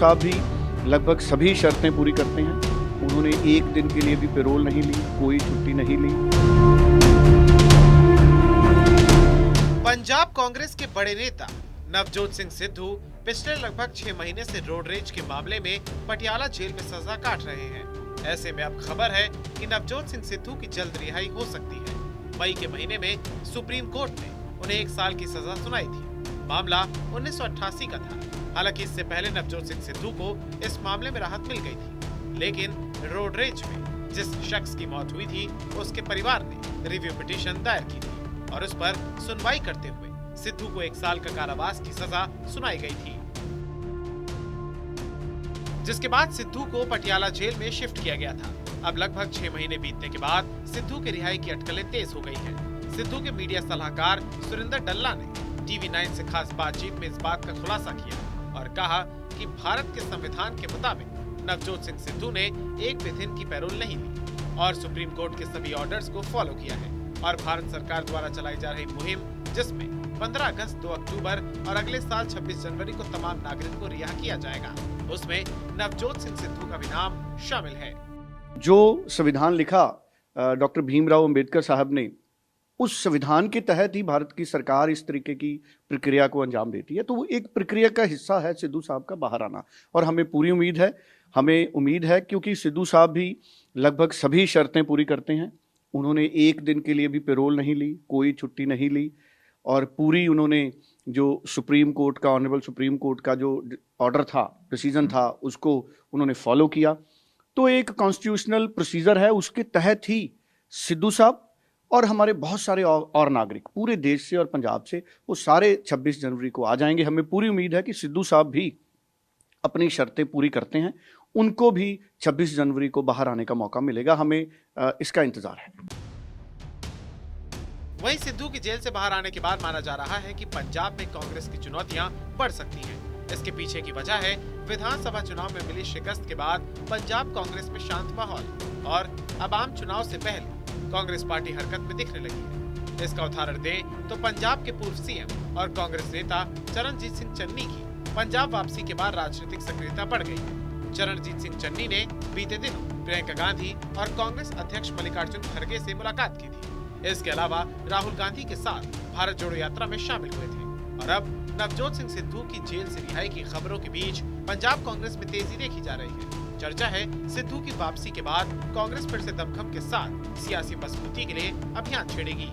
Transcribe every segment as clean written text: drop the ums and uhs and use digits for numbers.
साहब भी लगभग सभी शर्तें पूरी करते हैं। उन्होंने एक दिन के लिए भी पैरोल नहीं ली, कोई छुट्टी नहीं ली। पंजाब कांग्रेस के बड़े नेता नवजोत सिंह सिद्धू पिछले लगभग 6 महीने से रोड रेज के मामले में पटियाला जेल में सजा काट रहे हैं। ऐसे में अब खबर है कि नवजोत सिंह सिद्धू की जल्द रिहाई हो सकती है। मई के महीने में सुप्रीम कोर्ट ने उन्हें 1 साल की सजा सुनाई थी। मामला 1988 का था। हालांकि इससे पहले नवजोत सिंह सिद्धू को इस मामले में राहत मिल गई थी, लेकिन रोड रेज में जिस शख्स की मौत हुई थी उसके परिवार ने रिव्यू पिटीशन दायर की थी और उस पर सुनवाई करते हुए सिद्धू को 1 साल का कारावास की सजा सुनाई गई थी, जिसके बाद सिद्धू को पटियाला जेल में शिफ्ट किया गया था। अब लगभग 6 महीने बीतने के बाद सिद्धू की रिहाई की अटकलें तेज हो गई हैं। सिद्धू के मीडिया सलाहकार सुरेंद्र डल्ला ने TV9 से खास बातचीत में इस बात का खुलासा किया और कहा कि भारत के संविधान के मुताबिक नवजोत सिंह सिद्धू ने एक भी दिन की पैरोल नहीं ली और सुप्रीम कोर्ट के सभी ऑर्डर्स को फॉलो किया है और भारत सरकार द्वारा चलाई जा रही मुहिम, जिसमें 15 अगस्त, 2 अक्टूबर और अगले साल 26 जनवरी को तमाम नागरिकों को रिहा किया जाएगा, उसमें नवजोत सिंह सिद्धू का भी नाम शामिल है। जो संविधान लिखा डॉक्टर भीमराव अंबेडकर साहब ने, उस संविधान के तहत ही भारत की सरकार इस तरीके की प्रक्रिया को अंजाम देती है। तो वो एक प्रक्रिया का हिस्सा है सिद्धू साहब का बाहर आना, और हमें पूरी उम्मीद है क्योंकि सिद्धू साहब भी लगभग सभी शर्तें पूरी करते हैं। उन्होंने एक दिन के लिए भी पैरोल नहीं ली, कोई छुट्टी नहीं ली और पूरी उन्होंने जो सुप्रीम कोर्ट का, ऑनरेबल सुप्रीम कोर्ट का जो ऑर्डर था, डिसीजन था, उसको उन्होंने फॉलो किया। तो एक कॉन्स्टिट्यूशनल प्रोसीजर है, उसके तहत ही सिद्धू साहब और हमारे बहुत सारे और नागरिक पूरे देश से और पंजाब से, वो सारे 26 जनवरी को आ जाएंगे। हमें पूरी उम्मीद है कि सिद्धू साहब भी अपनी शर्तें पूरी करते हैं, उनको भी 26 जनवरी को बाहर आने का मौका मिलेगा। हमें इसका इंतजार है। वहीं सिद्धू की जेल से बाहर आने के बाद माना जा रहा है कि पंजाब में कांग्रेस की चुनौतियां बढ़ सकती हैं। इसके पीछे की वजह है विधानसभा चुनाव में मिली शिकस्त के बाद पंजाब कांग्रेस में शांत माहौल और अब आम चुनाव से पहले कांग्रेस पार्टी हरकत में दिखने लगी है। इसका उदाहरण दें तो पंजाब के पूर्व सीएम और कांग्रेस नेता चरणजीत सिंह चन्नी की पंजाब वापसी के बाद राजनीतिक सक्रियता बढ़ गई है। चरणजीत सिंह चन्नी ने बीते दिनों प्रियंका गांधी और कांग्रेस अध्यक्ष मल्लिकार्जुन खड़गे से मुलाकात की थी। इसके अलावा राहुल गांधी के साथ भारत जोड़ो यात्रा में शामिल हुए थे और अब नवजोत सिंह सिद्धू की जेल से रिहाई की खबरों के बीच पंजाब कांग्रेस में तेजी देखी जा रही है। चर्चा है सिद्धू की वापसी के बाद कांग्रेस फिर से दमखम के साथ सियासी मजबूती के लिए अभियान छेड़ेगी।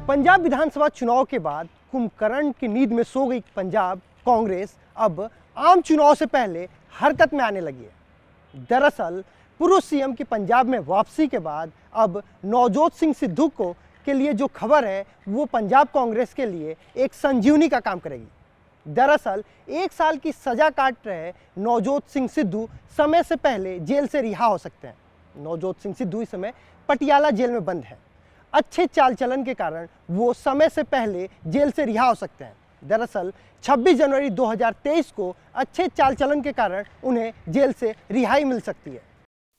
पंजाब विधानसभा चुनाव के बाद कुंभकर्ण की नींद में सो गई पंजाब कांग्रेस अब आम चुनाव से पहले हरकत में आने लगी है। दरअसल पूर्व सीएम की पंजाब में वापसी के बाद अब नवजोत सिंह सिद्धू को के लिए जो खबर है वो पंजाब कांग्रेस के लिए एक संजीवनी का काम करेगी। दरअसल 1 साल की सजा काट रहे नवजोत सिंह सिद्धू समय से पहले जेल से रिहा हो सकते हैं। नवजोत सिंह सिद्धू इस समय पटियाला जेल में बंद है। अच्छे चाल चलन के कारण वो समय से पहले जेल से रिहा हो सकते हैं। दरअसल 26 जनवरी 2023 को अच्छे चाल चलन के कारण उन्हें जेल से रिहाई मिल सकती है।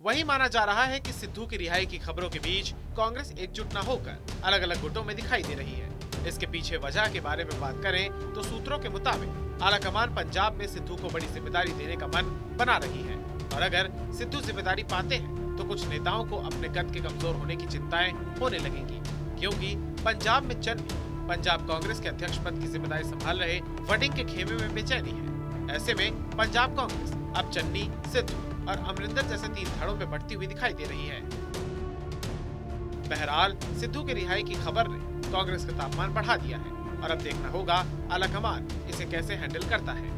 वहीं माना जा रहा है कि सिद्धू की रिहाई की खबरों के बीच कांग्रेस एकजुट न होकर अलग अलग गुटों में दिखाई दे रही है। इसके पीछे वजह के बारे में बात करें तो सूत्रों के मुताबिक आलाकमान पंजाब में सिद्धू को बड़ी जिम्मेदारी देने का मन बना रही है और अगर सिद्धू जिम्मेदारी पाते हैं तो कुछ नेताओं को अपने कद के कमजोर होने की चिंताएं होने लगेंगी, क्योंकि पंजाब में चन्नी पंजाब कांग्रेस के अध्यक्ष पद की जिम्मेदारी संभाल रहे वडिंग के खेमे में बेचैनी है। ऐसे में पंजाब कांग्रेस अब चन्नी, सिद्धू और अमरिंदर जैसे 3 धड़ों में बढ़ती हुई दिखाई दे रही है। बहरहाल सिद्धू की रिहाई की खबर ने कांग्रेस का तापमान बढ़ा दिया है और अब देखना होगा आलाकमान इसे कैसे हैंडल करता है।